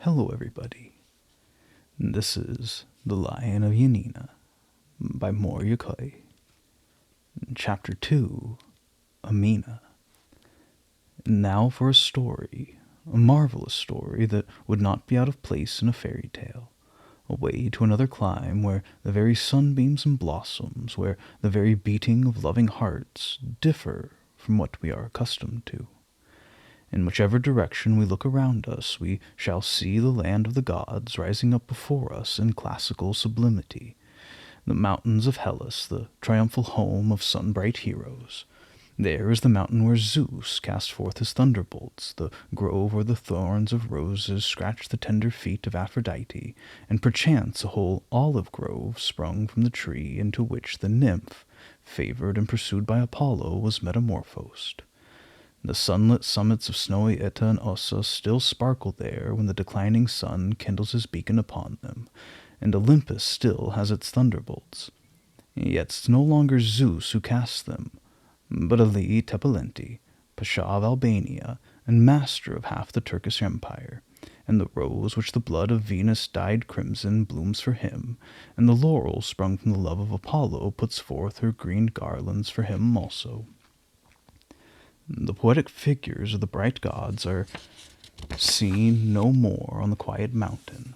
Hello, everybody. This is The Lion of Janina by Mór Jókai. Chapter 2, Eminah. Now for a story, a marvelous story that would not be out of place in a fairy tale. Away to another clime where the very sunbeams and blossoms, where the very beating of loving hearts differ from what we are accustomed to. In whichever direction we look around us, we shall see the land of the gods rising up before us in classical sublimity. The mountains of Hellas, the triumphal home of sun-bright heroes. There is the mountain where Zeus cast forth his thunderbolts, the grove where the thorns of roses scratch the tender feet of Aphrodite, and perchance a whole olive grove sprung from the tree into which the nymph, favored and pursued by Apollo, was metamorphosed. The sunlit summits of snowy Oeta and Ossa still sparkle there when the declining sun kindles his beacon upon them, and Olympus still has its thunderbolts. Yet 'tis no longer Zeus who casts them, but Ali Tepelenti, Pasha of Albania, and master of half the Turkish Empire, and the rose which the blood of Venus dyed crimson blooms for him, and the laurel sprung from the love of Apollo puts forth her green garlands for him also. The poetic figures of the bright gods are seen no more on the quiet mountain.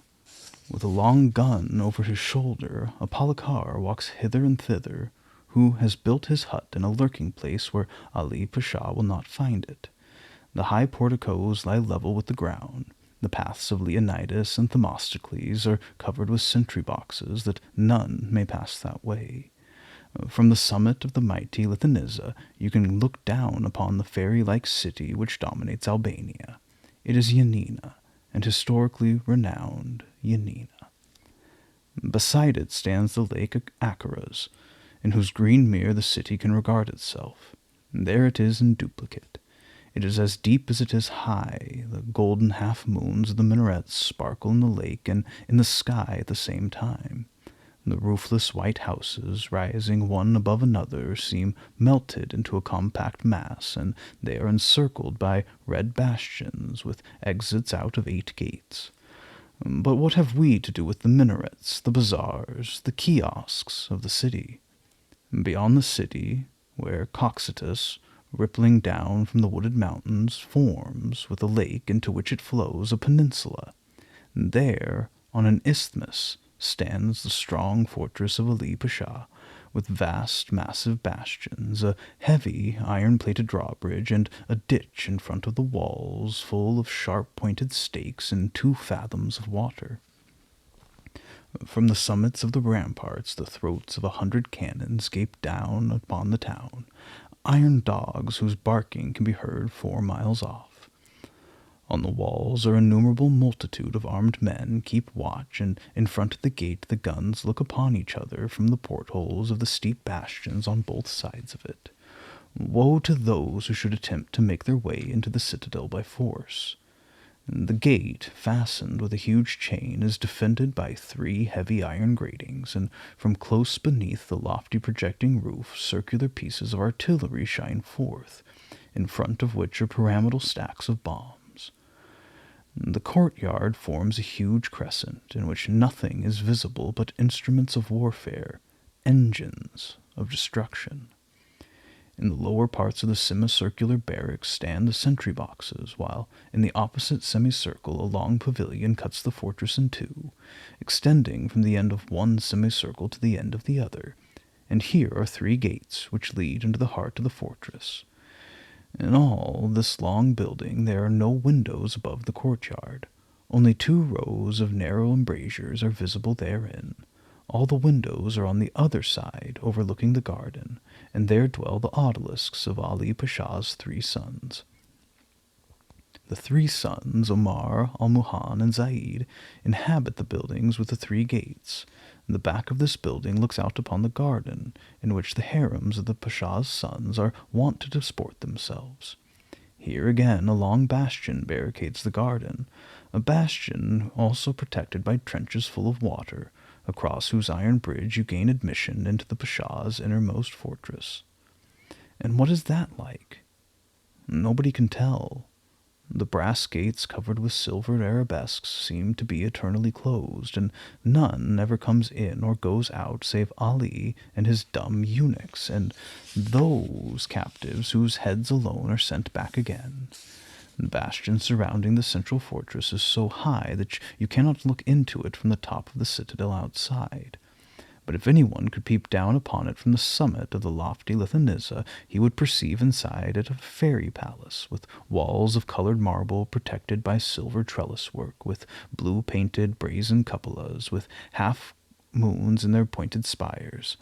With a long gun over his shoulder, a Palakar walks hither and thither, who has built his hut in a lurking place where Ali Pasha will not find it. The high porticos lie level with the ground. The paths of Leonidas and Themistocles are covered with sentry boxes, that none may pass that way. From the summit of the mighty Lithanissa you can look down upon the fairy-like city which dominates Albania. It is Janina, and historically renowned Janina. Beside it stands the lake Acheras, in whose green mirror the city can regard itself. There it is in duplicate. It is as deep as it is high. The golden half-moons of the minarets sparkle in the lake and in the sky at the same time. The roofless white houses, rising one above another, seem melted into a compact mass, and they are encircled by red bastions with exits out of 8 gates. But what have we to do with the minarets, the bazaars, the kiosks of the city? Beyond the city, where Cocytus, rippling down from the wooded mountains, forms, with the lake into which it flows, a peninsula, there, on an isthmus, stands the strong fortress of Ali Pasha, with vast, massive bastions, a heavy, iron-plated drawbridge, and a ditch in front of the walls full of sharp-pointed stakes and 2 fathoms of water. From the summits of the ramparts the throats of 100 cannons gape down upon the town, iron dogs whose barking can be heard 4 miles off. On the walls a innumerable multitude of armed men keep watch, and in front of the gate the guns look upon each other from the portholes of the steep bastions on both sides of it. Woe to those who should attempt to make their way into the citadel by force. The gate, fastened with a huge chain, is defended by 3 heavy iron gratings, and from close beneath the lofty projecting roof circular pieces of artillery shine forth, in front of which are pyramidal stacks of bombs. The courtyard forms a huge crescent, in which nothing is visible but instruments of warfare, engines of destruction. In the lower parts of the semicircular barracks stand the sentry boxes, while in the opposite semicircle a long pavilion cuts the fortress in 2, extending from the end of one semicircle to the end of the other, and here are 3 gates which lead into the heart of the fortress. In all this long building there are no windows above the courtyard. Only 2 rows of narrow embrasures are visible therein. All the windows are on the other side, overlooking the garden, and there dwell the odalisks of Ali Pasha's 3 sons. The 3 sons, Omar, Al-Muhan, and Zaid, inhabit the buildings with the 3 gates. The back of this building looks out upon the garden, in which the harems of the Pasha's sons are wont to disport themselves. Here again a long bastion barricades the garden, a bastion also protected by trenches full of water, across whose iron bridge you gain admission into the Pasha's innermost fortress. And what is that like? Nobody can tell. The brass gates covered with silvered arabesques seem to be eternally closed, and none ever comes in or goes out save Ali and his dumb eunuchs, and those captives whose heads alone are sent back again. The bastion surrounding the central fortress is so high that you cannot look into it from the top of the citadel outside. But if anyone could peep down upon it from the summit of the lofty Lithanissa, he would perceive inside it a fairy palace, with walls of colored marble protected by silver trellis work, with blue-painted brazen cupolas, with half-moons in their pointed spires.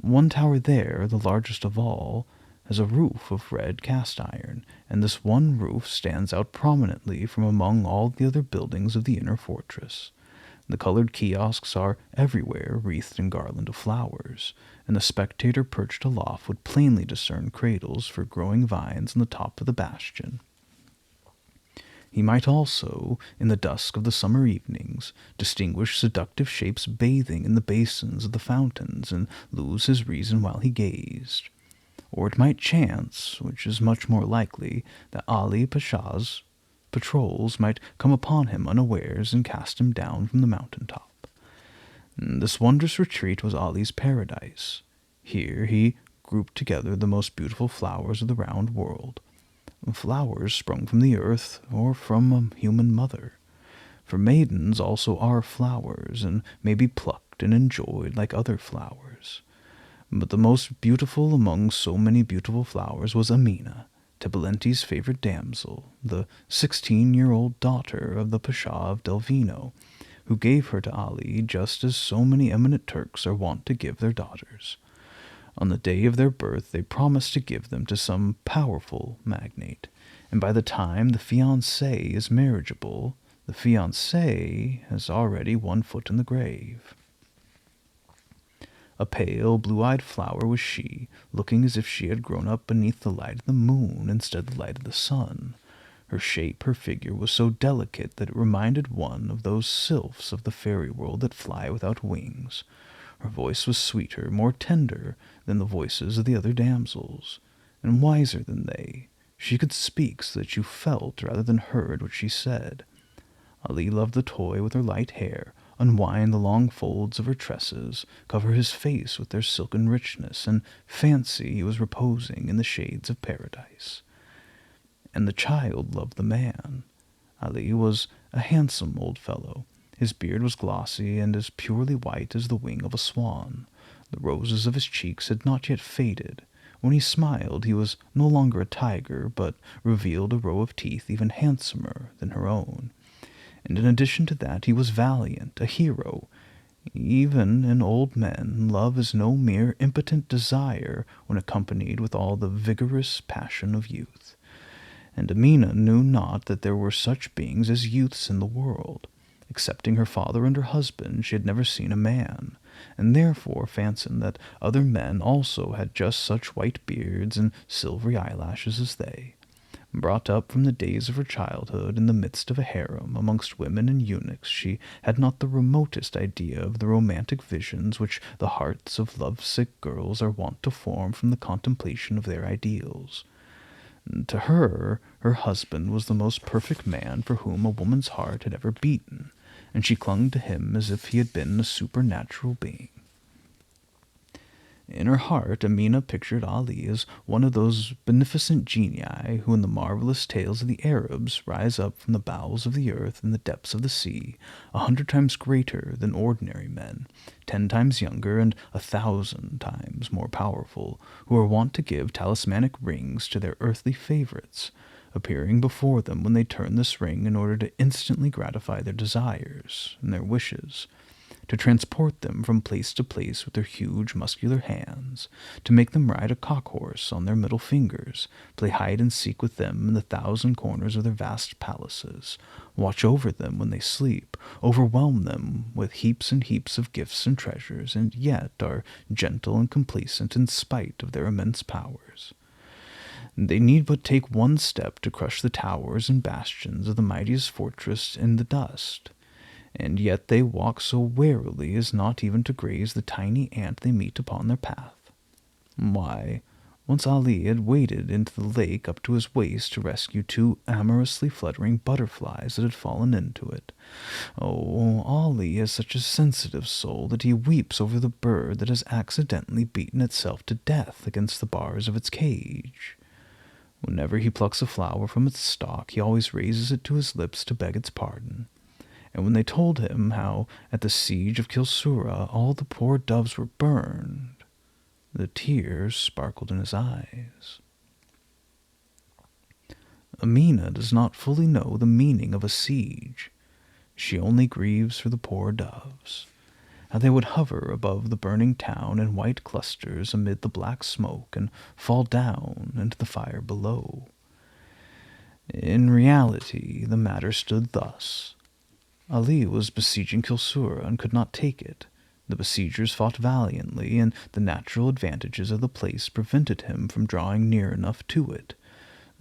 One tower there, the largest of all, has a roof of red cast-iron, and this one roof stands out prominently from among all the other buildings of the inner fortress. The colored kiosks are everywhere wreathed in garland of flowers, and the spectator perched aloft would plainly discern cradles for growing vines on the top of the bastion. He might also, in the dusk of the summer evenings, distinguish seductive shapes bathing in the basins of the fountains and lose his reason while he gazed. Or it might chance, which is much more likely, that Ali Pasha's patrols might come upon him unawares and cast him down from the mountain-top. This wondrous retreat was Ali's paradise. Here he grouped together the most beautiful flowers of the round world, flowers sprung from the earth or from a human mother. For maidens also are flowers, and may be plucked and enjoyed like other flowers. But the most beautiful among so many beautiful flowers was Eminah, Tebalenti's favorite damsel, the 16-year-old daughter of the Pasha of Delvino, who gave her to Ali just as so many eminent Turks are wont to give their daughters. On the day of their birth they promised to give them to some powerful magnate, and by the time the fiancé is marriageable, the fiancé has already one foot in the grave. A pale, blue-eyed flower was she, looking as if she had grown up beneath the light of the moon instead of the light of the sun. Her shape, her figure, was so delicate that it reminded one of those sylphs of the fairy world that fly without wings. Her voice was sweeter, more tender than the voices of the other damsels, and wiser than they. She could speak so that you felt rather than heard what she said. Ali loved the toy with her light hair, unwind the long folds of her tresses, cover his face with their silken richness, and fancy he was reposing in the shades of paradise. And the child loved the man. Ali was a handsome old fellow. His beard was glossy and as purely white as the wing of a swan. The roses of his cheeks had not yet faded. When he smiled, he was no longer a tiger, but revealed a row of teeth even handsomer than her own. And in addition to that, he was valiant, a hero. Even in old men, love is no mere impotent desire when accompanied with all the vigorous passion of youth. And Eminah knew not that there were such beings as youths in the world. Excepting her father and her husband, she had never seen a man, and therefore fancied that other men also had just such white beards and silvery eyelashes as they. Brought up from the days of her childhood in the midst of a harem amongst women and eunuchs, she had not the remotest idea of the romantic visions which the hearts of lovesick girls are wont to form from the contemplation of their ideals. To her, her husband was the most perfect man for whom a woman's heart had ever beaten, and she clung to him as if he had been a supernatural being. In her heart, Eminah pictured Ali as one of those beneficent genii who in the marvelous tales of the Arabs rise up from the bowels of the earth and the depths of the sea, 100 times greater than ordinary men, 10 times younger and 1,000 times more powerful, who are wont to give talismanic rings to their earthly favorites, appearing before them when they turn this ring in order to instantly gratify their desires and their wishes, to transport them from place to place with their huge muscular hands, to make them ride a cock-horse on their middle fingers, play hide-and-seek with them in the 1,000 corners of their vast palaces, watch over them when they sleep, overwhelm them with heaps and heaps of gifts and treasures, and yet are gentle and complacent in spite of their immense powers. They need but take one step to crush the towers and bastions of the mightiest fortress in the dust, and yet they walk so warily as not even to graze the tiny ant they meet upon their path. Why, Once Ali had waded into the lake up to his waist to rescue two amorously fluttering butterflies that had fallen into it. Oh, Ali has such a sensitive soul that he weeps over the bird that has accidentally beaten itself to death against the bars of its cage. Whenever he plucks a flower from its stalk, he always raises it to his lips to beg its pardon. And when they told him how, at the siege of Kilsura, all the poor doves were burned, the tears sparkled in his eyes. Eminah does not fully know the meaning of a siege. She only grieves for the poor doves, how they would hover above the burning town in white clusters amid the black smoke and fall down into the fire below. In reality, the matter stood thus. Ali was besieging Kilsura and could not take it. The besiegers fought valiantly, and the natural advantages of the place prevented him from drawing near enough to it.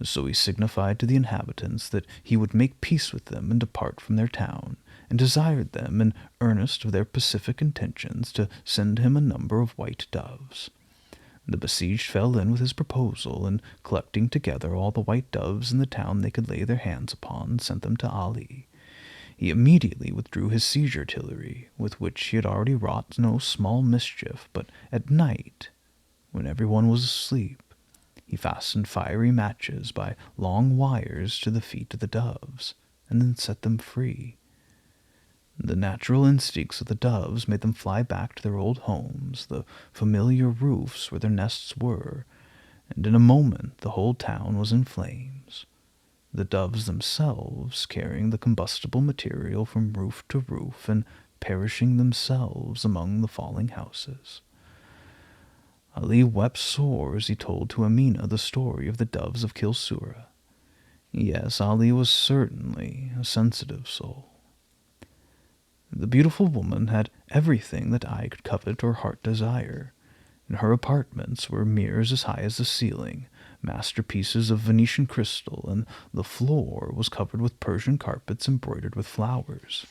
So he signified to the inhabitants that he would make peace with them and depart from their town, and desired them, in earnest of their pacific intentions, to send him a number of white doves. The besieged fell in with his proposal, and collecting together all the white doves in the town they could lay their hands upon, sent them to Ali. He immediately withdrew his siege artillery, with which he had already wrought no small mischief, but at night, when everyone was asleep, he fastened fiery matches by long wires to the feet of the doves, and then set them free. The natural instincts of the doves made them fly back to their old homes, the familiar roofs where their nests were, and in a moment the whole town was in flames, the doves themselves carrying the combustible material from roof to roof and perishing themselves among the falling houses. Ali wept sore as he told to Eminah the story of the doves of Kilsura. Yes, Ali was certainly a sensitive soul. The beautiful woman had everything that eye could covet or heart desire. In her apartments were mirrors as high as the ceiling, masterpieces of Venetian crystal, and the floor was covered with Persian carpets embroidered with flowers.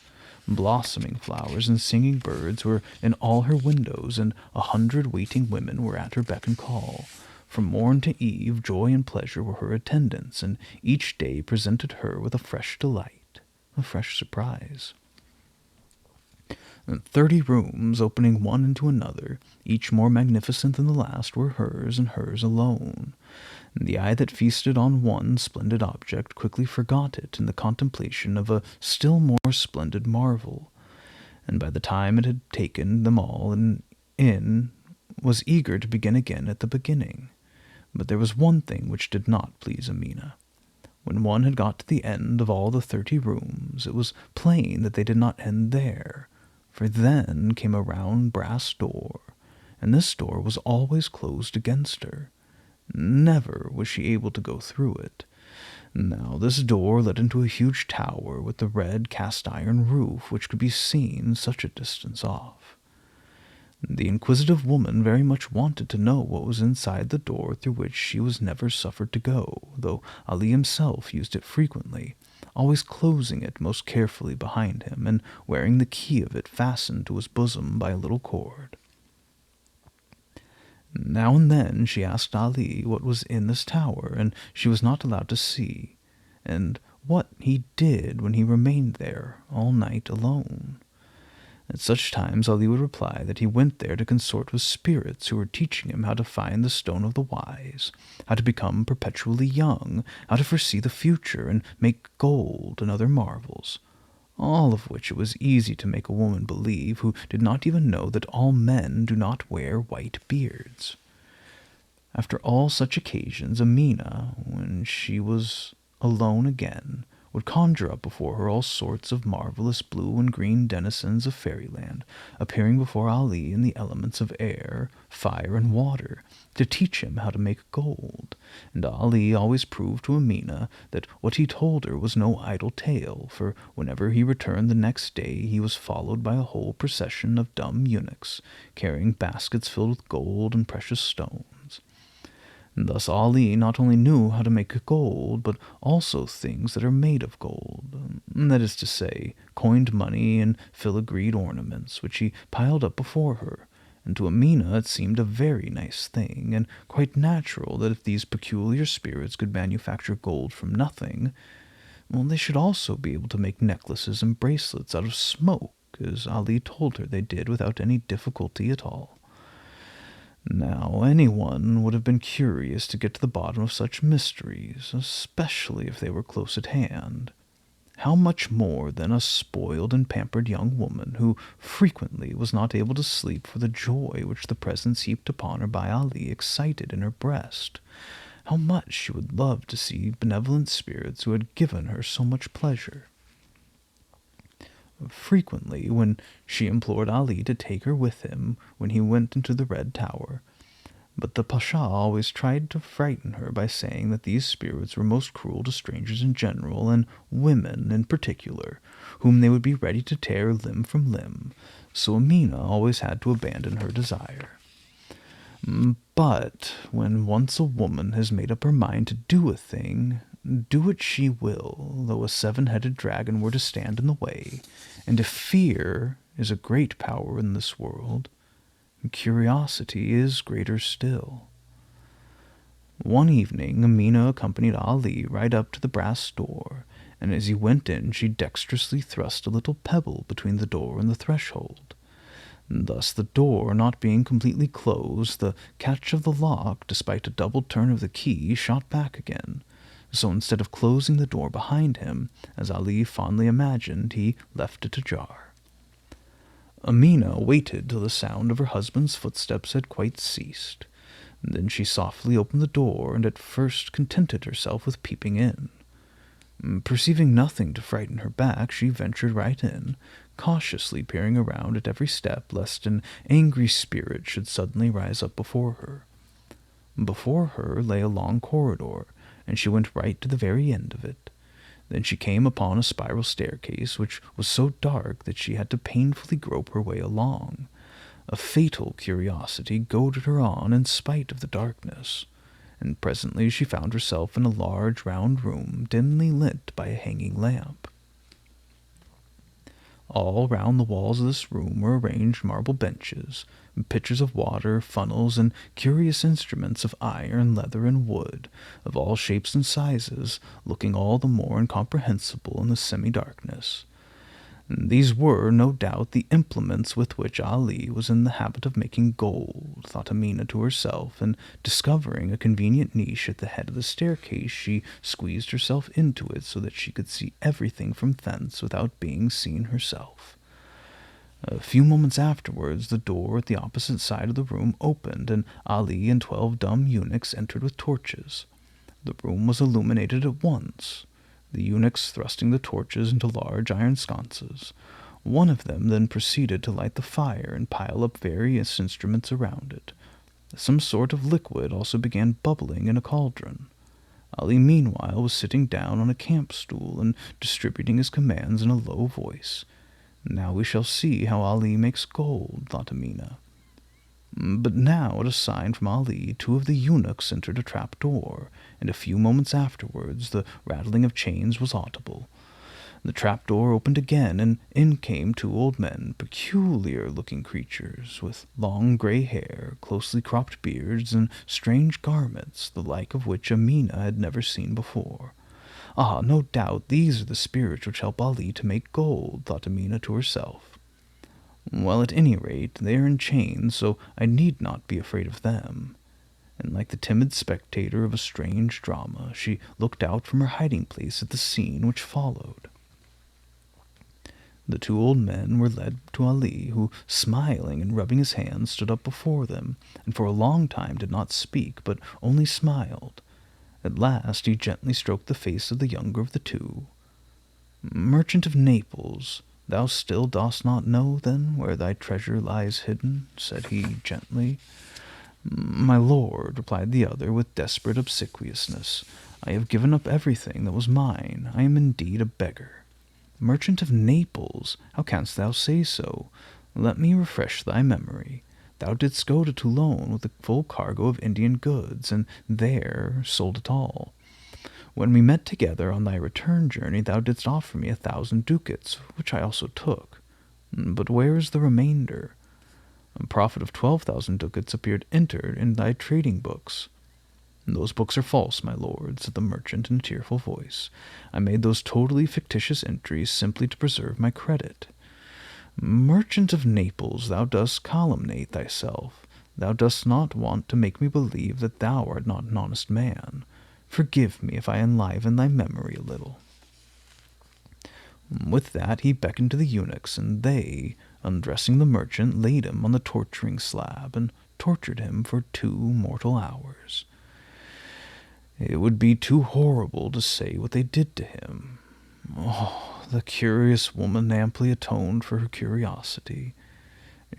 Blossoming flowers and singing birds were in all her windows, and 100 waiting women were at her beck and call. From morn to eve, joy and pleasure were her attendants, and each day presented her with a fresh delight, a fresh surprise. 30 rooms, opening one into another, each more magnificent than the last, were hers and hers alone. The eye that feasted on one splendid object quickly forgot it in the contemplation of a still more splendid marvel, and by the time it had taken them all in, was eager to begin again at the beginning. But there was one thing which did not please Eminah. When one had got to the end of all the 30 rooms, it was plain that they did not end there, for then came a round brass door, and this door was always closed against her. Never was she able to go through it. Now this door led into a huge tower with the red cast-iron roof which could be seen such a distance off. The inquisitive woman very much wanted to know what was inside the door through which she was never suffered to go, though Ali himself used it frequently, always closing it most carefully behind him, and wearing the key of it fastened to his bosom by a little cord. Now and then she asked Ali what was in this tower, and she was not allowed to see, and what he did when he remained there all night alone. At such times Ali would reply that he went there to consort with spirits who were teaching him how to find the stone of the wise, how to become perpetually young, how to foresee the future and make gold and other marvels, all of which it was easy to make a woman believe who did not even know that all men do not wear white beards. After all such occasions, Eminah, when she was alone again, would conjure up before her all sorts of marvelous blue and green denizens of fairyland, appearing before Ali in the elements of air, fire, and water, to teach him how to make gold, and Ali always proved to Eminah that what he told her was no idle tale, for whenever he returned the next day he was followed by a whole procession of dumb eunuchs, carrying baskets filled with gold and precious stones. Thus Ali not only knew how to make gold, but also things that are made of gold, that is to say, coined money and filigreed ornaments, which he piled up before her, and to Eminah it seemed a very nice thing, and quite natural that if these peculiar spirits could manufacture gold from nothing, well, they should also be able to make necklaces and bracelets out of smoke, as Ali told her they did without any difficulty at all. Now, anyone would have been curious to get to the bottom of such mysteries, especially if they were close at hand. How much more than a spoiled and pampered young woman who frequently was not able to sleep for the joy which the presents heaped upon her by Ali excited in her breast. How much she would love to see benevolent spirits who had given her so much pleasure. Frequently, when she implored Ali to take her with him when he went into the Red Tower, but the Pasha always tried to frighten her by saying that these spirits were most cruel to strangers in general, and women in particular, whom they would be ready to tear limb from limb, so Eminah always had to abandon her desire. But when once a woman has made up her mind to do a thing, do it she will, though a seven-headed dragon were to stand in the way, and if fear is a great power in this world, curiosity is greater still. One evening, Eminah accompanied Ali right up to the brass door, and as he went in, she dexterously thrust a little pebble between the door and the threshold. Thus, the door not being completely closed, the catch of the lock, despite a double turn of the key, shot back again. So instead of closing the door behind him, as Ali fondly imagined, he left it ajar. Eminah waited till the sound of her husband's footsteps had quite ceased. Then she softly opened the door, and at first contented herself with peeping in. Perceiving nothing to frighten her back, she ventured right in, cautiously peering around at every step, lest an angry spirit should suddenly rise up before her. Before her lay a long corridor, and she went right to the very end of it. Then she came upon a spiral staircase, which was so dark that she had to painfully grope her way along. A fatal curiosity goaded her on in spite of the darkness, and presently she found herself in a large round room dimly lit by a hanging lamp. All round the walls of this room were arranged marble benches, pitchers of water, funnels, and curious instruments of iron, leather, and wood, of all shapes and sizes, looking all the more incomprehensible in the semi-darkness. These were, no doubt, the implements with which Ali was in the habit of making gold, thought Eminah to herself, and discovering a convenient niche at the head of the staircase, she squeezed herself into it so that she could see everything from thence without being seen herself. A few moments afterwards, the door at the opposite side of the room opened, and Ali and 12 dumb eunuchs entered with torches. The room was illuminated at once, the eunuchs thrusting the torches into large iron sconces. One of them then proceeded to light the fire and pile up various instruments around it. Some sort of liquid also began bubbling in a cauldron. Ali meanwhile was sitting down on a camp stool and distributing his commands in a low voice. Now we shall see how Ali makes gold, thought Eminah. But now, at a sign from Ali, 2 of the eunuchs entered a trap-door, and a few moments afterwards the rattling of chains was audible. The trap-door opened again, and in came 2 old men, peculiar-looking creatures, with long grey hair, closely cropped beards, and strange garments, the like of which Eminah had never seen before. Ah, no doubt these are the spirits which help Ali to make gold, thought Eminah to herself. Well, at any rate, they are in chains, so I need not be afraid of them. And like the timid spectator of a strange drama, she looked out from her hiding-place at the scene which followed. The 2 old men were led to Ali, who, smiling and rubbing his hands, stood up before them, and for a long time did not speak, but only smiled. At last he gently stroked the face of the younger of the 2. "Merchant of Naples, thou still dost not know, then, where thy treasure lies hidden?" said he gently. "My lord," replied the other with desperate obsequiousness, "I have given up everything that was mine. I am indeed a beggar." "Merchant of Naples, how canst thou say so? Let me refresh thy memory. Thou didst go to Toulon with a full cargo of Indian goods, and there sold it all. When we met together on thy return journey, thou didst offer me 1,000 ducats, which I also took. But where is the remainder?" A profit of 12,000 ducats appeared entered in thy trading books. Those books are false, my lord, said the merchant in a tearful voice. I made those totally fictitious entries simply to preserve my credit. Merchant of Naples, thou dost calumniate thyself. Thou dost not want to make me believe that thou art not an honest man. Forgive me if I enliven thy memory a little. With that he beckoned to the eunuchs, and they, undressing the merchant, laid him on the torturing slab and tortured him for 2 mortal hours. It would be too horrible to say what they did to him. Oh, the curious woman amply atoned for her curiosity.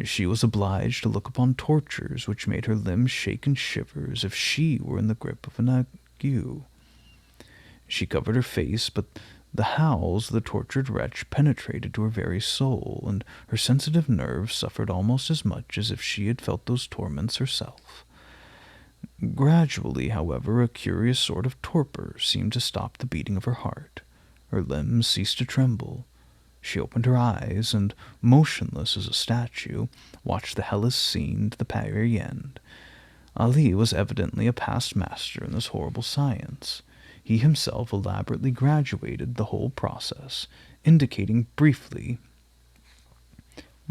She was obliged to look upon tortures which made her limbs shake and shiver as if she were in the grip of an ague. She covered her face, but the howls of the tortured wretch penetrated to her very soul, and her sensitive nerves suffered almost as much as if she had felt those torments herself. Gradually, however, a curious sort of torpor seemed to stop the beating of her heart. Her limbs ceased to tremble. She opened her eyes, and, motionless as a statue, watched the hellish scene to the very end. Ali was evidently a past master in this horrible science. He himself elaborately graduated the whole process, indicating briefly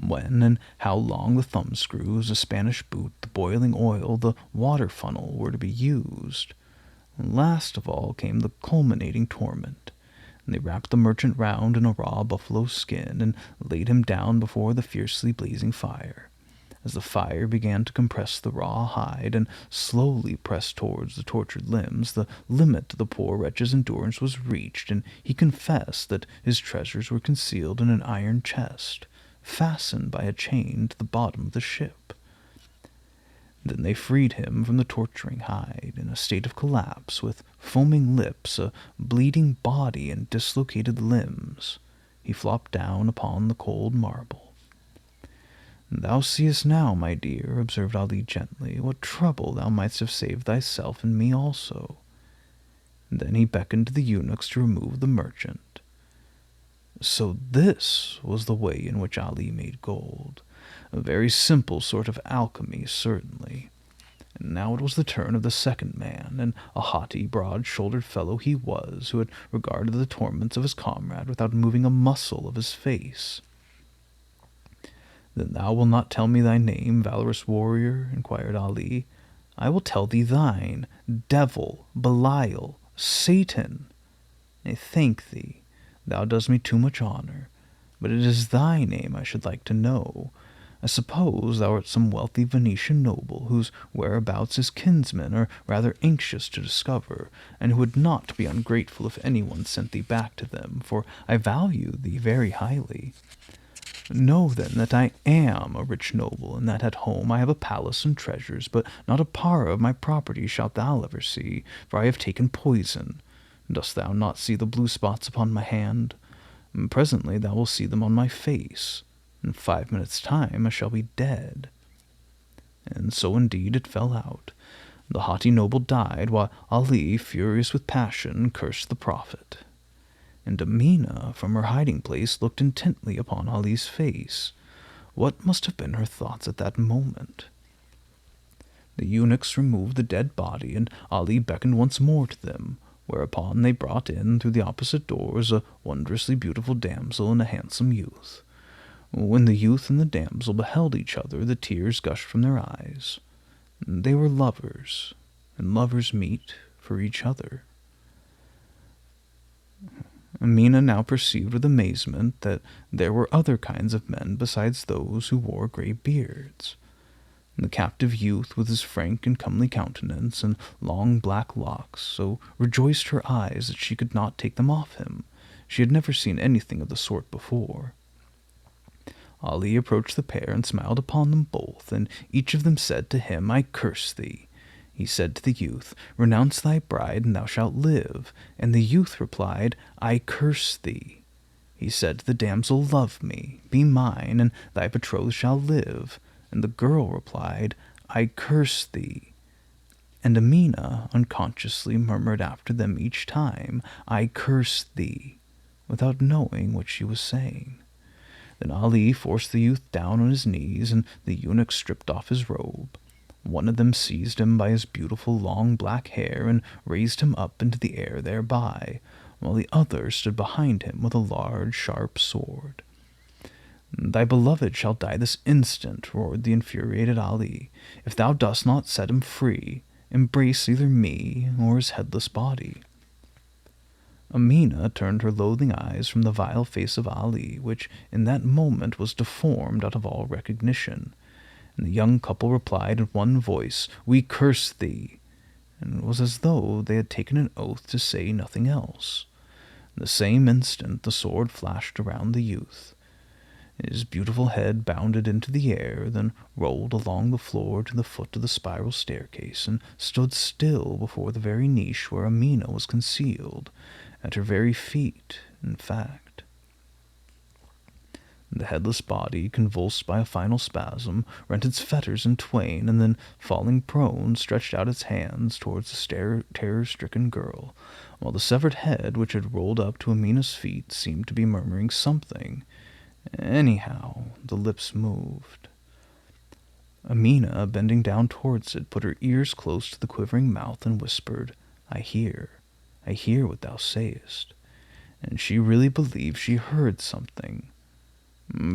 when and how long the thumbscrews, the Spanish boot, the boiling oil, the water funnel were to be used. Last of all came the culminating torment. They wrapped the merchant round in a raw buffalo skin and laid him down before the fiercely blazing fire. As the fire began to compress the raw hide and slowly press towards the tortured limbs, the limit of the poor wretch's endurance was reached, and he confessed that his treasures were concealed in an iron chest, fastened by a chain to the bottom of the ship. Then they freed him from the torturing hide, in a state of collapse, with foaming lips, a bleeding body, and dislocated limbs. He flopped down upon the cold marble. Thou seest now, my dear, observed Ali gently, what trouble thou mightst have saved thyself and me also. Then he beckoned to the eunuchs to remove the merchant. So this was the way in which Ali made gold. A very simple sort of alchemy, certainly. And now it was the turn of the second man, and a haughty, broad-shouldered fellow he was, who had regarded the torments of his comrade without moving a muscle of his face. Then thou wilt not tell me thy name, valorous warrior? Inquired Ali. I will tell thee thine, devil, Belial, Satan. I thank thee. Thou dost me too much honor, but it is thy name I should like to know. I suppose thou art some wealthy Venetian noble, whose whereabouts his kinsmen are rather anxious to discover, and who would not be ungrateful if anyone sent thee back to them, for I value thee very highly. Know, then, that I am a rich noble, and that at home I have a palace and treasures, but not a para of my property shalt thou ever see, for I have taken poison. Dost thou not see the blue spots upon my hand? Presently thou wilt see them on my face. In 5 minutes' time I shall be dead. And so indeed it fell out. The haughty noble died, while Ali, furious with passion, cursed the Prophet. And Eminah, from her hiding-place, looked intently upon Ali's face. What must have been her thoughts at that moment? The eunuchs removed the dead body, and Ali beckoned once more to them, whereupon they brought in, through the opposite doors, a wondrously beautiful damsel and a handsome youth. When the youth and the damsel beheld each other, the tears gushed from their eyes. They were lovers, and lovers meet for each other. Eminah now perceived with amazement that there were other kinds of men besides those who wore grey beards. The captive youth, with his frank and comely countenance and long black locks, so rejoiced her eyes that she could not take them off him. She had never seen anything of the sort before. Ali approached the pair and smiled upon them both, and each of them said to him, I curse thee. He said to the youth, Renounce thy bride, and thou shalt live. And the youth replied, I curse thee. He said to the damsel, Love me, be mine, and thy betrothed shall live. And the girl replied, I curse thee. And Eminah unconsciously murmured after them each time, I curse thee, without knowing what she was saying. Then Ali forced the youth down on his knees, and the eunuch stripped off his robe. One of them seized him by his beautiful long black hair and raised him up into the air thereby, while the other stood behind him with a large, sharp sword. "Thy beloved shall die this instant," roared the infuriated Ali, "if thou dost not set him free. Embrace either me or his headless body." Eminah turned her loathing eyes from the vile face of Ali, which in that moment was deformed out of all recognition, and the young couple replied in one voice, "We curse thee," and it was as though they had taken an oath to say nothing else. In the same instant the sword flashed around the youth. His beautiful head bounded into the air, then rolled along the floor to the foot of the spiral staircase, and stood still before the very niche where Eminah was concealed, at her very feet, in fact. The headless body, convulsed by a final spasm, rent its fetters in twain, and then, falling prone, stretched out its hands towards the terror-stricken girl, while the severed head, which had rolled up to Eminah's feet, seemed to be murmuring something. Anyhow, the lips moved. Eminah, bending down towards it, put her ears close to the quivering mouth and whispered, I hear what thou sayest." And she really believed she heard something.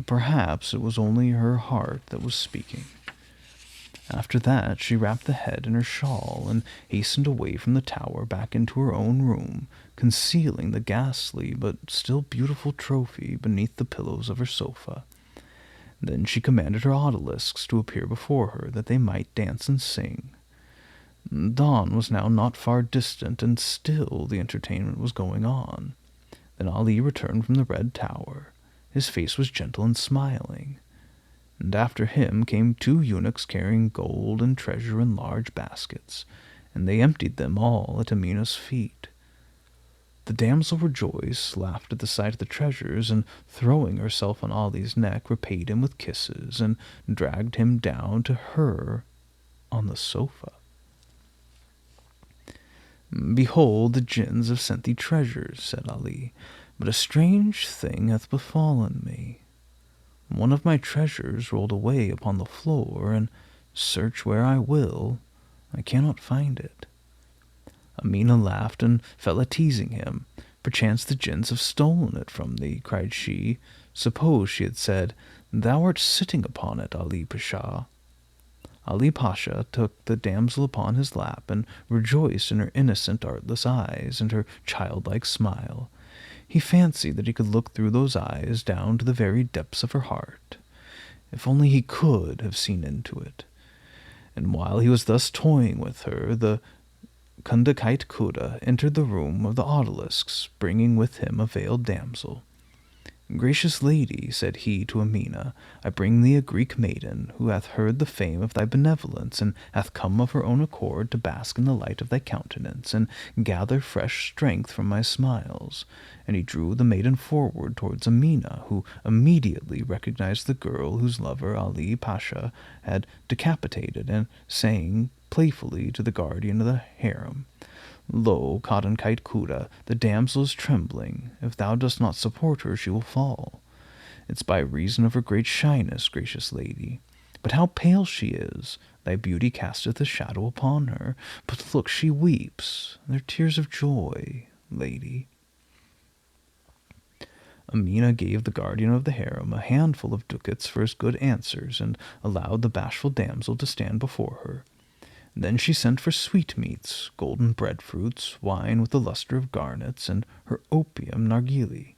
Perhaps it was only her heart that was speaking. After that, she wrapped the head in her shawl and hastened away from the tower back into her own room, concealing the ghastly but still beautiful trophy beneath the pillows of her sofa. Then she commanded her odalisques to appear before her, that they might dance and sing. Dawn was now not far distant, and still the entertainment was going on. Then Ali returned from the Red Tower. His face was gentle and smiling, and after him came 2 eunuchs carrying gold and treasure in large baskets, and they emptied them all at Eminah's feet. The damsel rejoiced, laughed at the sight of the treasures, and throwing herself on Ali's neck, repaid him with kisses, and dragged him down to her on the sofa. "Behold, the jinns have sent thee treasures," said Ali, "but a strange thing hath befallen me. One of my treasures rolled away upon the floor, and search where I will, I cannot find it." Eminah laughed and fell a teasing him. "Perchance the jinns have stolen it from thee," cried she. "Suppose," she had said, "thou art sitting upon it, Ali Pasha." Ali Pasha took the damsel upon his lap, and rejoiced in her innocent, artless eyes, and her childlike smile. He fancied that he could look through those eyes down to the very depths of her heart. If only he could have seen into it. And while he was thus toying with her, the Kundakite Kuda entered the room of the odalisques, bringing with him a veiled damsel. "Gracious lady," said he to Eminah, "I bring thee a Greek maiden, who hath heard the fame of thy benevolence, and hath come of her own accord to bask in the light of thy countenance, and gather fresh strength from my smiles." And he drew the maiden forward towards Eminah, who immediately recognized the girl whose lover Ali Pasha had decapitated, and saying playfully to the guardian of the harem, "Lo, Cotton Kite Kuda, the damsel is trembling. If thou dost not support her, she will fall. It's by reason of her great shyness, gracious lady. But how pale she is! Thy beauty casteth a shadow upon her. But look, she weeps. They're tears of joy, lady." Eminah gave the guardian of the harem a handful of ducats for his good answers, and allowed the bashful damsel to stand before her. Then she sent for sweetmeats, golden breadfruits, wine with the luster of garnets, and her opium nargileh.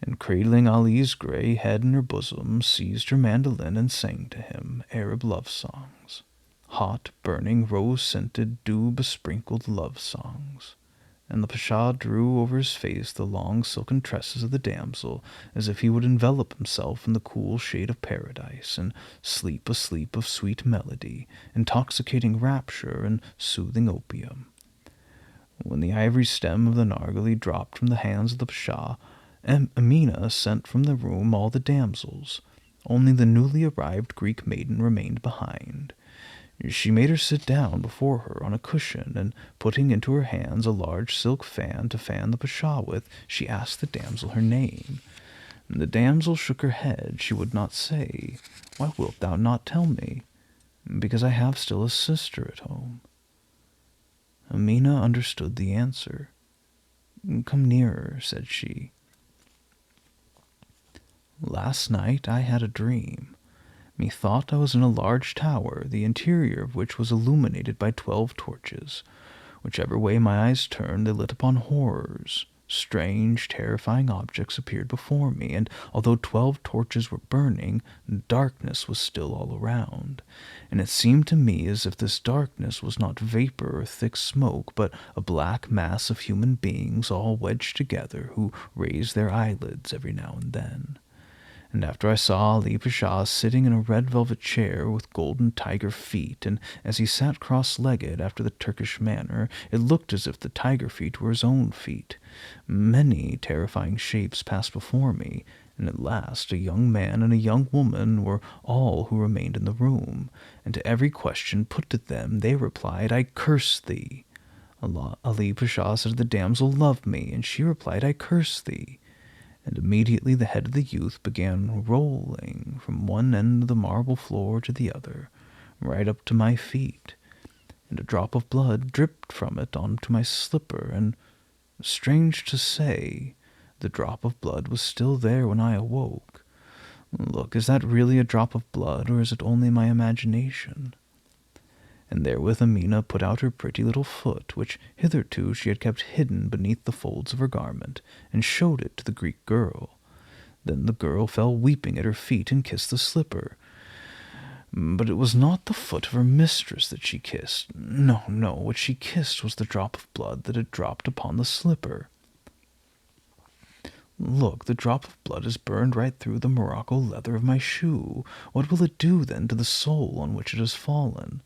And cradling Ali's grey head in her bosom, seized her mandolin and sang to him Arab love songs. Hot, burning, rose-scented, dew-besprinkled love songs. And the Pasha drew over his face the long silken tresses of the damsel, as if he would envelop himself in the cool shade of paradise, and sleep a sleep of sweet melody, intoxicating rapture, and soothing opium. When the ivory stem of the nargileh dropped from the hands of the Pasha, Eminah sent from the room all the damsels. Only the newly arrived Greek maiden remained behind. She made her sit down before her on a cushion, and putting into her hands a large silk fan to fan the Pasha with, she asked the damsel her name. The damsel shook her head. She would not say. Why wilt thou not tell me? Because I have still a sister at home. Eminah understood the answer. Come nearer, said she. Last night I had a dream. Methought I was in a large tower, the interior of which was illuminated by 12 torches. Whichever way my eyes turned, they lit upon horrors. Strange, terrifying objects appeared before me, and although 12 torches were burning, darkness was still all around. And it seemed to me as if this darkness was not vapor or thick smoke, but a black mass of human beings all wedged together, who raised their eyelids every now and then. And after I saw Ali Pasha sitting in a red velvet chair with golden tiger feet, and as he sat cross-legged after the Turkish manner, it looked as if the tiger feet were his own feet. Many terrifying shapes passed before me, and at last a young man and a young woman were all who remained in the room, and to every question put to them they replied, I curse thee. Ali Pasha said the damsel loved me, and she replied, I curse thee. And immediately the head of the youth began rolling from one end of the marble floor to the other, right up to my feet, and a drop of blood dripped from it onto my slipper, and, strange to say, the drop of blood was still there when I awoke. Look, is that really a drop of blood, or is it only my imagination? And therewith Eminah put out her pretty little foot, which hitherto she had kept hidden beneath the folds of her garment, and showed it to the Greek girl. Then the girl fell weeping at her feet and kissed the slipper. But it was not the foot of her mistress that she kissed. No, no, what she kissed was the drop of blood that had dropped upon the slipper. Look, the drop of blood has burned right through the morocco leather of my shoe. What will it do, then, to the sole on which it has fallen?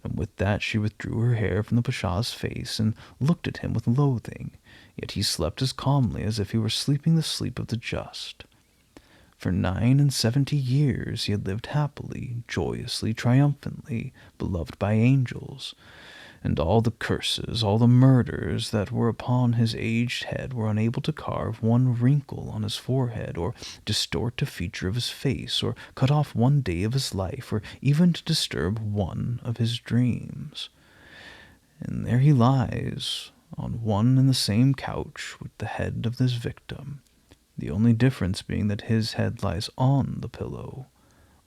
And with that she withdrew her hair from the Pasha's face and looked at him with loathing, yet he slept as calmly as if he were sleeping the sleep of the just. For 79 years he had lived happily, joyously, triumphantly, beloved by angels, and all the curses, all the murders that were upon his aged head were unable to carve one wrinkle on his forehead, or distort a feature of his face, or cut off one day of his life, or even to disturb one of his dreams. And there he lies, on one and the same couch with the head of his victim, the only difference being that his head lies on the pillow,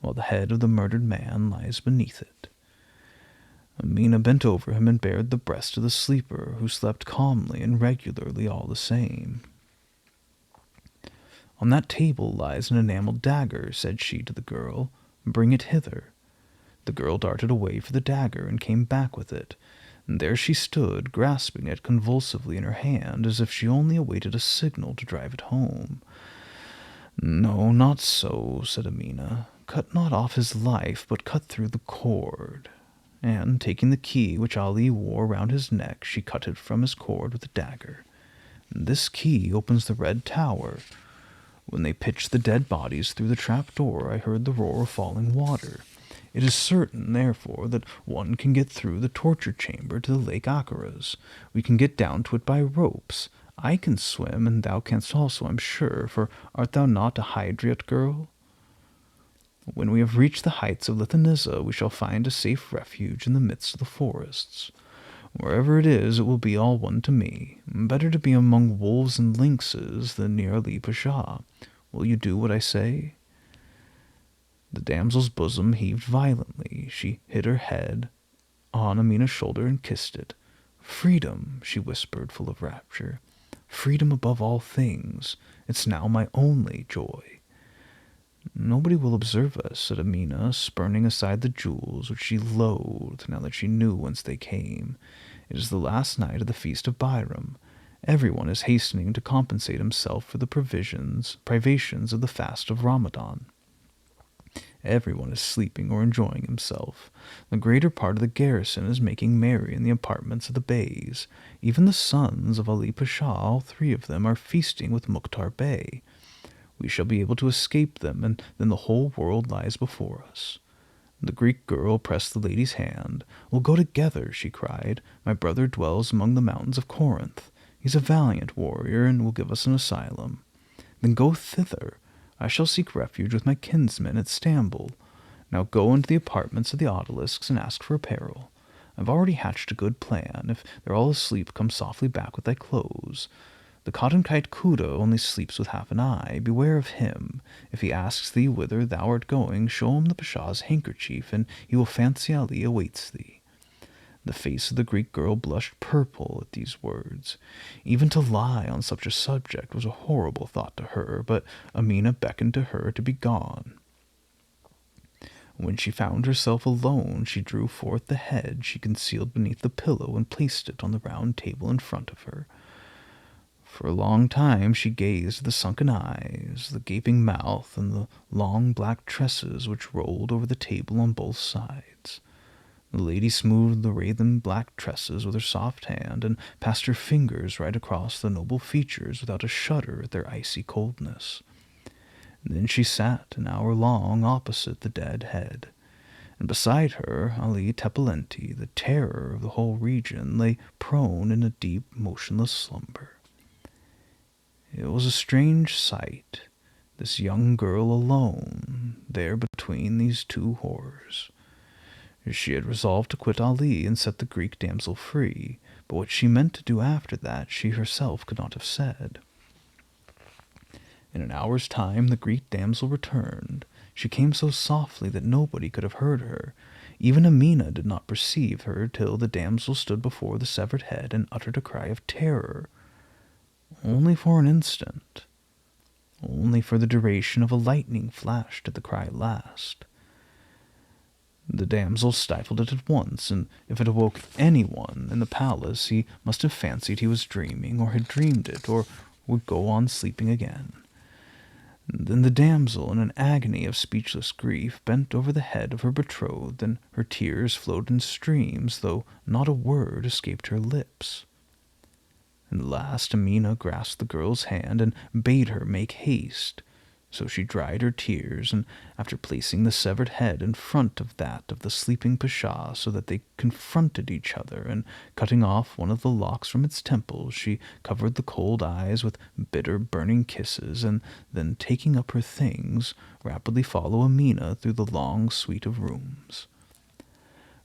while the head of the murdered man lies beneath it. Eminah bent over him and bared the breast of the sleeper, who slept calmly and regularly all the same. On that table lies an enamelled dagger, said she to the girl. Bring it hither. The girl darted away for the dagger and came back with it, and there she stood, grasping it convulsively in her hand, as if she only awaited a signal to drive it home. No, not so, said Eminah. Cut not off his life, but cut through the cord. And, taking the key which Ali wore round his neck, she cut it from his cord with a dagger. This key opens the Red Tower. When they pitched the dead bodies through the trap-door, I heard the roar of falling water. It is certain, therefore, that one can get through the torture chamber to the Lake Acaras. We can get down to it by ropes. I can swim, and thou canst also, I'm sure, for art thou not a Hydriot girl? When we have reached the heights of Lithanissa, we shall find a safe refuge in the midst of the forests. Wherever it is, it will be all one to me. Better to be among wolves and lynxes than near Ali Pasha. Will you do what I say? The damsel's bosom heaved violently. She hid her head on Eminah's shoulder and kissed it. Freedom, she whispered, full of rapture. Freedom above all things. It's now my only joy. Nobody will observe us, said Eminah, spurning aside the jewels which she loathed now that she knew whence they came. It is the last night of the feast of Bairam. Everyone is hastening to compensate himself for the privations of the fast of Ramadan. Everyone is sleeping or enjoying himself. The greater part of the garrison is making merry in the apartments of the beys. Even the sons of Ali Pasha, all 3 of them, are feasting with Mukhtar Bey. We shall be able to escape them, and then the whole world lies before us. The Greek girl pressed the lady's hand. We'll go together, she cried. My brother dwells among the mountains of Corinth. He's a valiant warrior, and will give us an asylum. Then go thither. I shall seek refuge with my kinsmen at Stamboul. Now go into the apartments of the odalisks and ask for apparel. I've already hatched a good plan. If they're all asleep, come softly back with thy clothes. The cotton kite Kuda only sleeps with half an eye. Beware of him. If he asks thee whither thou art going, show him the Pashah's handkerchief, and he will fancy Ali awaits thee. The face of the Greek girl blushed purple at these words. Even to lie on such a subject was a horrible thought to her, but Eminah beckoned to her to be gone. When she found herself alone, she drew forth the head she concealed beneath the pillow and placed it on the round table in front of her. For a long time she gazed at the sunken eyes, the gaping mouth, and the long black tresses which rolled over the table on both sides. The lady smoothed the wreathen black tresses with her soft hand, and passed her fingers right across the noble features without a shudder at their icy coldness. And then she sat an hour long opposite the dead head, and beside her Ali Tepelenti, the terror of the whole region, lay prone in a deep, motionless slumber. It was a strange sight, this young girl alone, there between these two horrors. She had resolved to quit Ali and set the Greek damsel free, but what she meant to do after that she herself could not have said. In an hour's time the Greek damsel returned. She came so softly that nobody could have heard her. Even Eminah did not perceive her till the damsel stood before the severed head and uttered a cry of terror. Only for an instant. Only for the duration of a lightning flash did the cry last. The damsel stifled it at once, and if it awoke anyone in the palace, he must have fancied he was dreaming, or had dreamed it, or would go on sleeping again. Then the damsel, in an agony of speechless grief, bent over the head of her betrothed, and her tears flowed in streams, though not a word escaped her lips. At last Eminah grasped the girl's hand and bade her make haste. So she dried her tears, and after placing the severed head in front of that of the sleeping Pasha so that they confronted each other, and cutting off one of the locks from its temples, she covered the cold eyes with bitter, burning kisses, and then, taking up her things, rapidly followed Eminah through the long suite of rooms.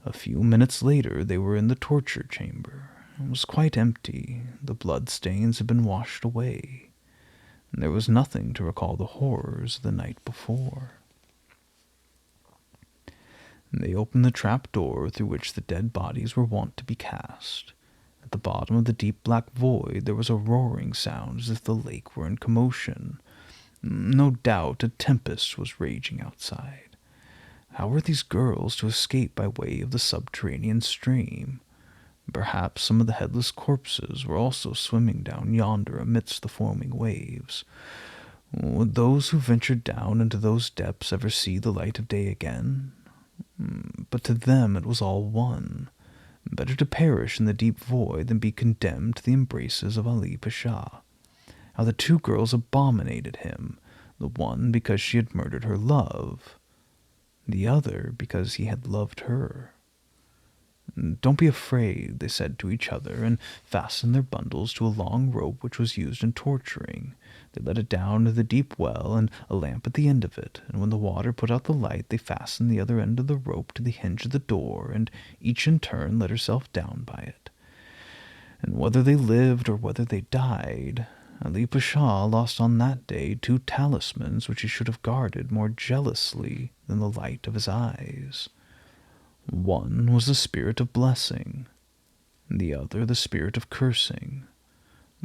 A few minutes later they were in the torture chamber. It was quite empty. The blood-stains had been washed away. There was nothing to recall the horrors of the night before. They opened the trap door through which the dead bodies were wont to be cast. At the bottom of the deep black void there was a roaring sound as if the lake were in commotion. No doubt a tempest was raging outside. How were these girls to escape by way of the subterranean stream? Perhaps some of the headless corpses were also swimming down yonder amidst the foaming waves. Would those who ventured down into those depths ever see the light of day again? But to them it was all one. Better to perish in the deep void than be condemned to the embraces of Ali Pasha. How the two girls abominated him, the one because she had murdered her love, the other because he had loved her. "Don't be afraid," they said to each other, and fastened their bundles to a long rope which was used in torturing. They let it down into the deep well, and a lamp at the end of it, and when the water put out the light, they fastened the other end of the rope to the hinge of the door, and each in turn let herself down by it. And whether they lived or whether they died, Ali Pasha lost on that day 2 talismans which he should have guarded more jealously than the light of his eyes. One was the spirit of blessing, the other the spirit of cursing,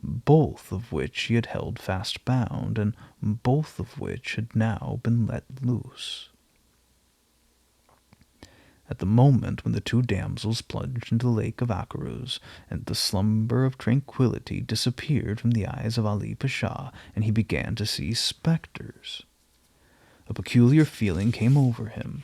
both of which he had held fast bound, and both of which had now been let loose. At the moment when the 2 damsels plunged into the lake of Acarus, and the slumber of tranquillity disappeared from the eyes of Ali Pasha, and he began to see spectres, a peculiar feeling came over him.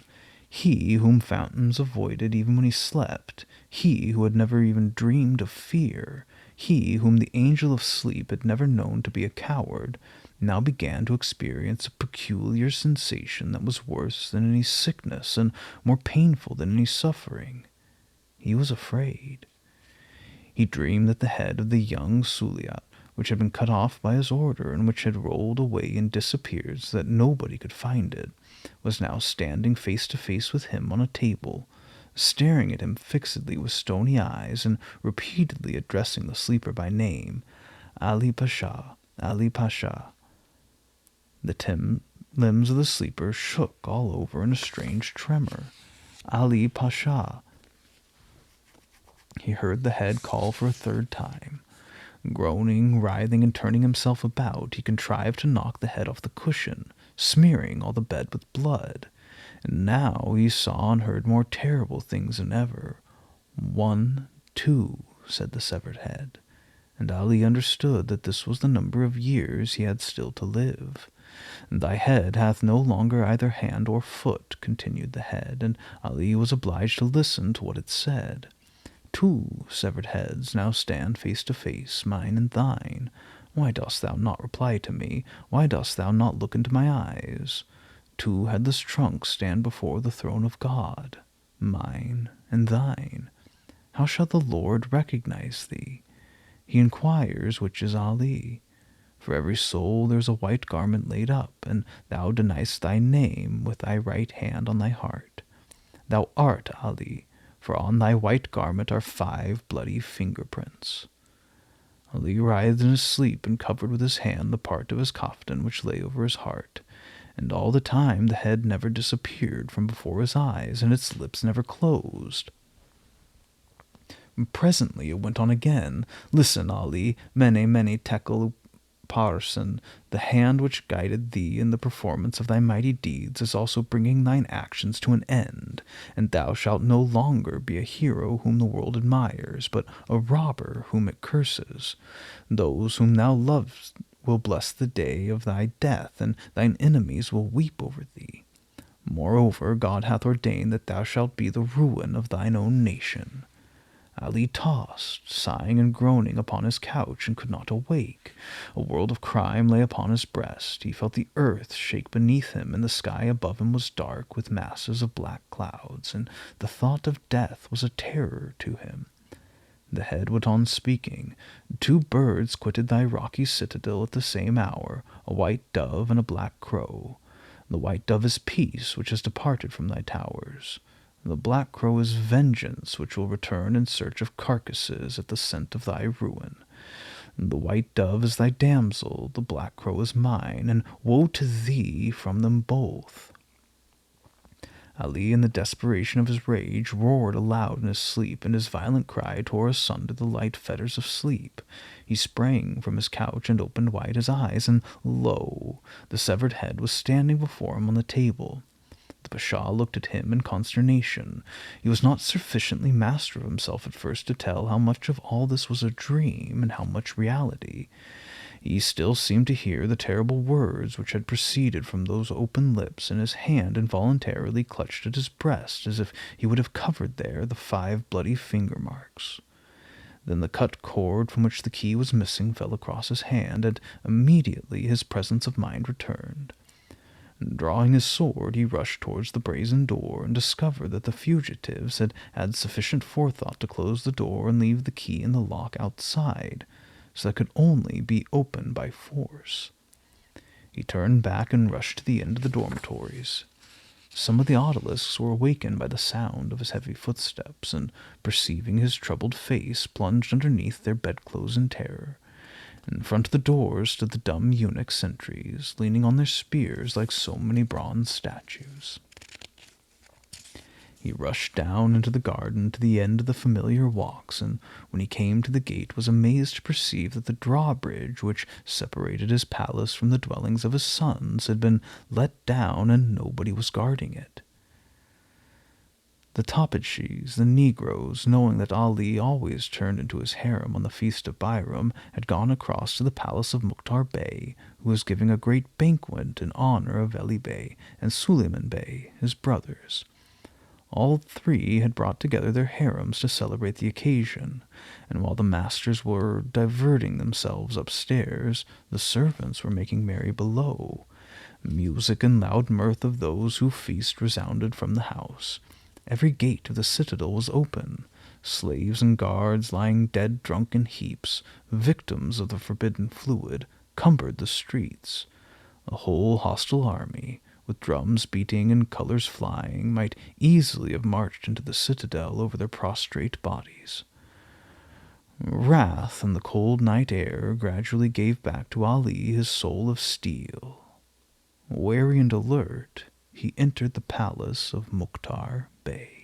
He whom fountains avoided even when he slept, he who had never even dreamed of fear, he whom the angel of sleep had never known to be a coward, now began to experience a peculiar sensation that was worse than any sickness and more painful than any suffering. He was afraid. He dreamed that the head of the young Suliat which had been cut off by his order and which had rolled away and disappeared so that nobody could find it, was now standing face to face with him on a table, staring at him fixedly with stony eyes and repeatedly addressing the sleeper by name, Ali Pasha, Ali Pasha. The limbs of the sleeper shook all over in a strange tremor. Ali Pasha. He heard the head call for a third time. Groaning, writhing, and turning himself about, he contrived to knock the head off the cushion, smearing all the bed with blood. And now he saw and heard more terrible things than ever. 1, 2, said the severed head, and Ali understood that this was the number of years he had still to live. Thy head hath no longer either hand or foot, continued the head, and Ali was obliged to listen to what it said. 2 severed heads now stand face to face, mine and thine. Why dost thou not reply to me? Why dost thou not look into my eyes? 2 headless trunks stand before the throne of God, mine and thine. How shall the Lord recognize thee? He inquires which is Ali. For every soul there is a white garment laid up, and thou deniest thy name with thy right hand on thy heart. Thou art Ali, for on thy white garment are 5 bloody fingerprints. Ali writhed in his sleep and covered with his hand the part of his kaftan which lay over his heart, and all the time the head never disappeared from before his eyes, and its lips never closed. Presently it went on again. Listen, Ali, mene tekel Parson, the hand which guided thee in the performance of thy mighty deeds is also bringing thine actions to an end, and thou shalt no longer be a hero whom the world admires, but a robber whom it curses. Those whom thou lovest will bless the day of thy death, and thine enemies will weep over thee. Moreover, God hath ordained that thou shalt be the ruin of thine own nation. Ali tossed, sighing and groaning upon his couch, and could not awake. A world of crime lay upon his breast. He felt the earth shake beneath him, and the sky above him was dark with masses of black clouds, and the thought of death was a terror to him. The head went on speaking. 2 birds quitted thy rocky citadel at the same hour, a white dove and a black crow. The white dove is peace, which has departed from thy towers. The black crow is vengeance, which will return in search of carcasses at the scent of thy ruin. The white dove is thy damsel, the black crow is mine, and woe to thee from them both. Ali, in the desperation of his rage, roared aloud in his sleep, and his violent cry tore asunder the light fetters of sleep. He sprang from his couch and opened wide his eyes, and lo! the severed head was standing before him on the table. The Pasha looked at him in consternation. He was not sufficiently master of himself at first to tell how much of all this was a dream and how much reality. He still seemed to hear the terrible words which had proceeded from those open lips, and his hand involuntarily clutched at his breast as if he would have covered there the 5 bloody finger marks. Then the cut cord from which the key was missing fell across his hand, and immediately his presence of mind returned. Drawing his sword, he rushed towards the brazen door, and discovered that the fugitives had had sufficient forethought to close the door and leave the key in the lock outside, so that it could only be opened by force. He turned back and rushed to the end of the dormitories. Some of the odalisques were awakened by the sound of his heavy footsteps, and perceiving his troubled face, plunged underneath their bedclothes in terror. In front of the doors stood the dumb eunuch sentries, leaning on their spears like so many bronze statues. He rushed down into the garden to the end of the familiar walks, and when he came to the gate was amazed to perceive that the drawbridge which separated his palace from the dwellings of his sons had been let down, and nobody was guarding it. The Tapidshis, the Negroes, knowing that Ali always turned into his harem on the feast of Bairam, had gone across to the palace of Mukhtar Bey, who was giving a great banquet in honor of Ali Bey and Suleiman Bey, his brothers. All 3 had brought together their harems to celebrate the occasion, and while the masters were diverting themselves upstairs, the servants were making merry below. Music and loud mirth of those who feast resounded from the house. Every gate of the citadel was open. Slaves and guards lying dead drunk in heaps, victims of the forbidden fluid, cumbered the streets. A whole hostile army, with drums beating and colors flying, might easily have marched into the citadel over their prostrate bodies. Wrath and the cold night air gradually gave back to Ali his soul of steel. Wary and alert, he entered the palace of Mukhtar Bey.